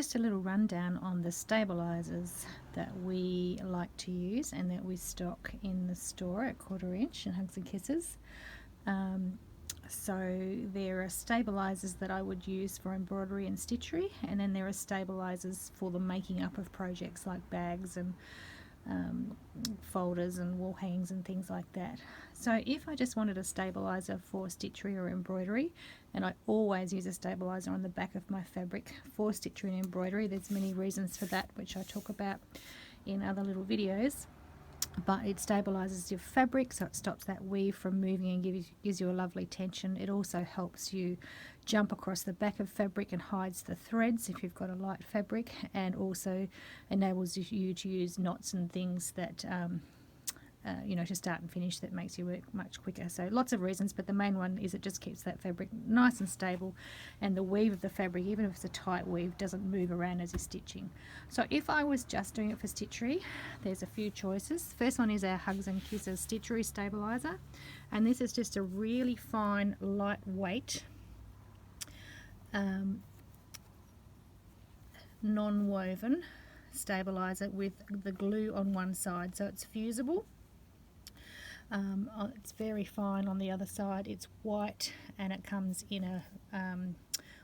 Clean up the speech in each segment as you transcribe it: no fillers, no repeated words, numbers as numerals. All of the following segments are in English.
just a little rundown on the stabilizers that we like to use and that we stock in the store at 1/4 inch and Hugs and Kisses. So there are stabilizers that I would use for embroidery and stitchery, and then there are stabilizers for the making up of projects like bags and folders and wall hangings and things like that. So if I just wanted a stabilizer for stitchery or embroidery, and I always use a stabilizer on the back of my fabric for stitchery and embroidery, there's many reasons for that which I talk about in other little videos, but it stabilizes your fabric so it stops that weave from moving and gives you a lovely tension. It also helps you jump across the back of fabric and hides the threads if you've got a light fabric, and also enables you to use knots and things that you know, to start and finish, that makes you work much quicker. So lots of reasons, but the main one is it just keeps that fabric nice and stable, and the weave of the fabric, even if it's a tight weave, doesn't move around as you're stitching. So if I was just doing it for stitchery, there's a few choices. First one is our Hugs and Kisses Stitchery Stabilizer, and this is just a really fine, lightweight non-woven stabilizer with the glue on one side, so it's fusible. It's very fine on the other side. It's white and it comes in a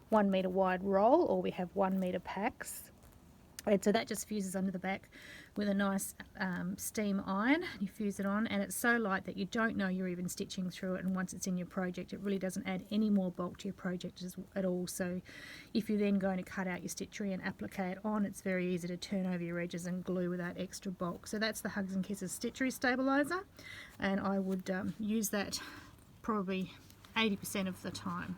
1 meter wide roll, or we have 1 meter packs. And so that just fuses under the back with a nice steam iron. You fuse it on, and it's so light that you don't know you're even stitching through it, and once it's in your project it really doesn't add any more bulk to your project at all. So if you're then going to cut out your stitchery and applique it on, it's very easy to turn over your edges and glue without extra bulk. So that's the Hugs and Kisses Stitchery Stabilizer, and I would use that probably 80% of the time.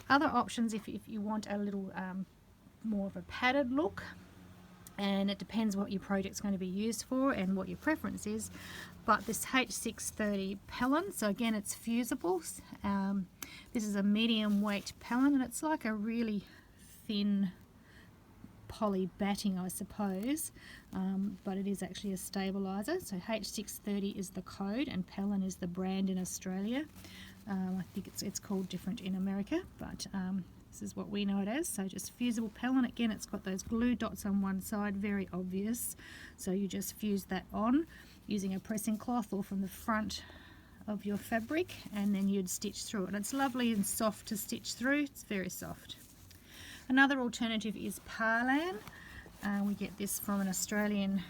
Other options, if you want a little more of a padded look, and it depends what your project's going to be used for and what your preference is, but this H630 Pellin, so again it's fusible. This is a medium weight Pellin, and it's like a really thin poly batting, I suppose, but it is actually a stabilizer. So H630 is the code and Pellin is the brand in Australia. I think it's called different in America, but this is what we know it as. So just fusible Pellin. Again, it's got those glue dots on one side, very obvious. So you just fuse that on using a pressing cloth or from the front of your fabric, and then you'd stitch through it. And it's lovely and soft to stitch through. It's very soft. Another alternative is Parlan. We get this from an Australian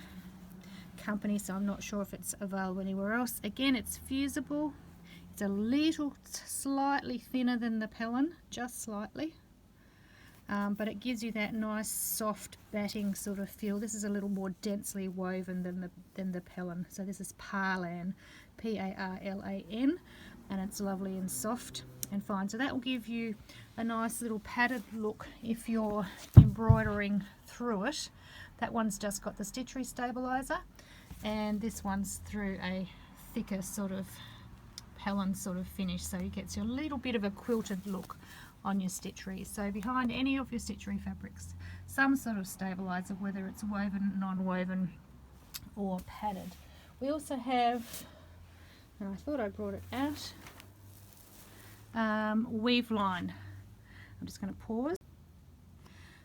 company, so I'm not sure if it's available anywhere else. Again, it's fusible. It's a little slightly thinner than the Pellin, just slightly, but it gives you that nice soft batting sort of feel. This is a little more densely woven than the Pellin. So this is Parlan, P-A-R-L-A-N, and it's lovely and soft and fine. So that will give you a nice little padded look if you're embroidering through it. That one's just got the Stitchery Stabilizer, and this one's through a thicker sort of Pellin sort of finish, so it gets you a little bit of a quilted look on your stitchery. So behind any of your stitchery fabrics, some sort of stabilizer, whether it's woven, non-woven or padded. We also have, I thought I brought it out, Weave Line. I'm just going to pause.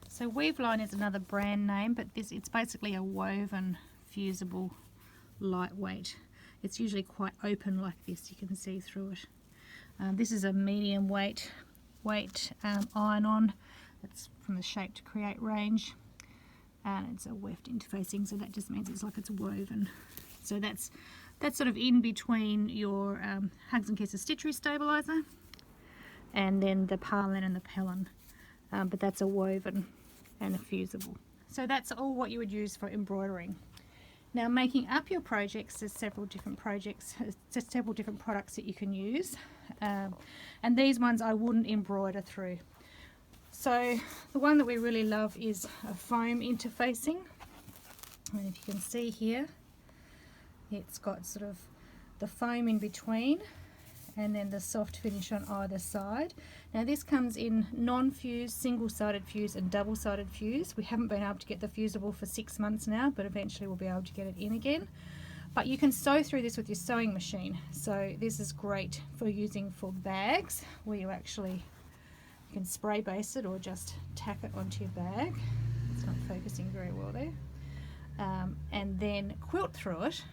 So Weave Line is another brand name, but it's basically a woven, fusible, lightweight. It's usually quite open like this, you can see through it. This is a medium weight iron-on. It's from the Shape to Create range, and it's a weft interfacing, so that just means it's like it's woven. So that's sort of in between your Hugs and Kisses Stitchery Stabilizer and then the Parlan and the Pellin, but that's a woven and a fusible. So that's all what you would use for embroidering. Now, making up your projects, there's several different products that you can use, and these ones I wouldn't embroider through. So the one that we really love is a foam interfacing, and if you can see here, it's got sort of the foam in between and then the soft finish on either side. Now this comes in non-fused, single-sided fuse and double-sided fuse. We haven't been able to get the fusible for 6 months now, but eventually we'll be able to get it in again. But you can sew through this with your sewing machine, so this is great for using for bags where you can spray base it or just tack it onto your bag. It's not focusing very well there. And then quilt through it,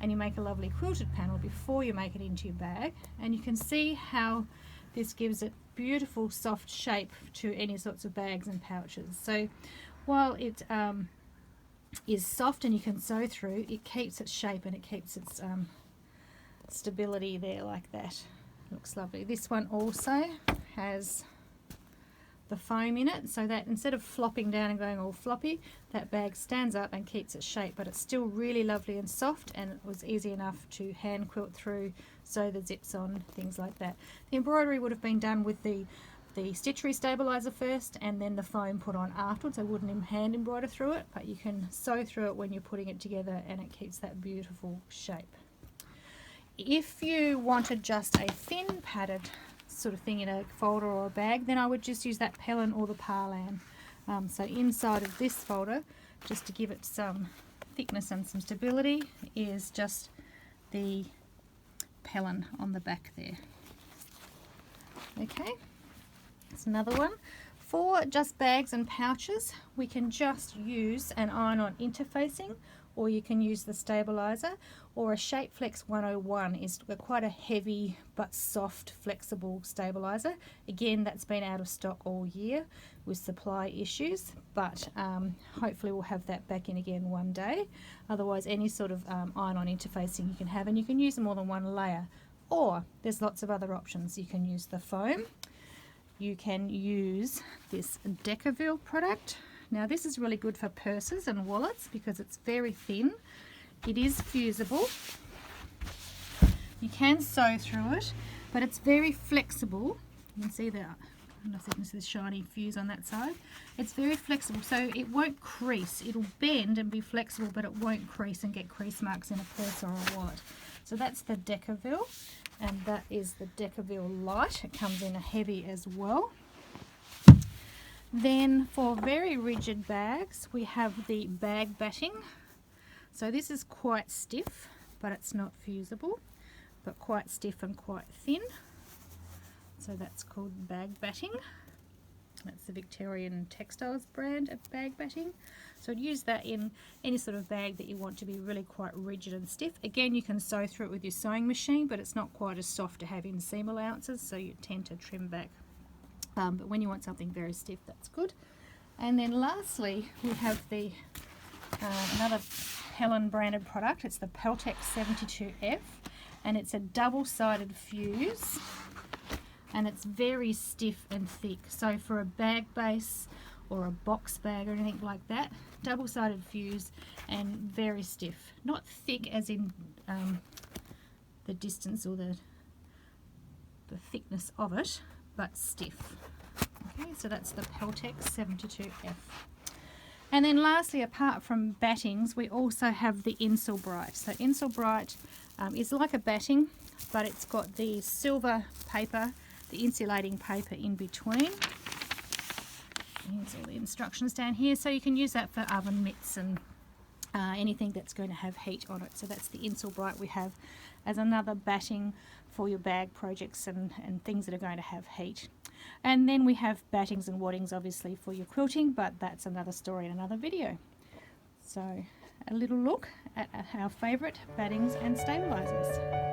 and you make a lovely quilted panel before you make it into your bag. And you can see how this gives it beautiful soft shape to any sorts of bags and pouches. So while it is soft and you can sew through, it keeps its shape and it keeps its stability there like that. Looks lovely. This one also has the foam in it, so that instead of flopping down and going all floppy, that bag stands up and keeps its shape, but it's still really lovely and soft, and it was easy enough to hand quilt through, sew the zips on, things like that. The embroidery would have been done with the Stitchery stabilizer first and then the foam put on afterwards. I wouldn't hand embroider through it, but you can sew through it when you're putting it together and it keeps that beautiful shape. If you wanted just a thin padded sort of thing in a folder or a bag, then I would just use that Helen or the Parlan. So inside of this folder, just to give it some thickness and some stability, is just the Helen on the back there. Okay, that's another one. For just bags and pouches, we can just use an iron-on interfacing, or you can use the stabilizer, or a SHAPEFLEX 101 is quite a heavy but soft flexible stabilizer. Again, that's been out of stock all year with supply issues, but hopefully we'll have that back in again one day. Otherwise, any sort of iron-on interfacing you can have, and you can use more than one layer, or there's lots of other options. You can use the foam, you can use this DECOVIL product. Now this is really good for purses and wallets because it's very thin. It is fusible. You can sew through it, but it's very flexible. You can see the thickness of the shiny fuse on that side. It's very flexible, so it won't crease. It'll bend and be flexible, but it won't crease and get crease marks in a purse or a wallet. So that's the DECOVIL, and that is the DECOVIL Light. It comes in a heavy as well. Then for very rigid bags, we have the bag batting. So this is quite stiff, but it's not fusible, but quite stiff and quite thin. So that's called bag batting. That's the Victorian Textiles brand of bag batting. So I'd use that in any sort of bag that you want to be really quite rigid and stiff. Again, you can sew through it with your sewing machine, but it's not quite as soft to have in seam allowances, so you tend to trim back. But when you want something very stiff, that's good. And then lastly, we have the another Helen branded product. It's the Peltex 72F, and it's a double-sided fuse, and it's very stiff and thick. So for a bag base or a box bag or anything like that, double-sided fuse and very stiff. Not thick as in the distance or the thickness of it, but stiff. Okay, so that's the Peltex 72F. And then lastly, apart from battings, we also have the Insulbright. So Insulbright is like a batting, but it's got the silver paper, the insulating paper in between. Here's all the instructions down here. So you can use that for oven mitts and anything that's going to have heat on it. So that's the Insulbright we have as another batting for your bag projects and things that are going to have heat. And then we have battings and waddings obviously for your quilting, but that's another story in another video. So a little look at our favourite battings and stabilisers.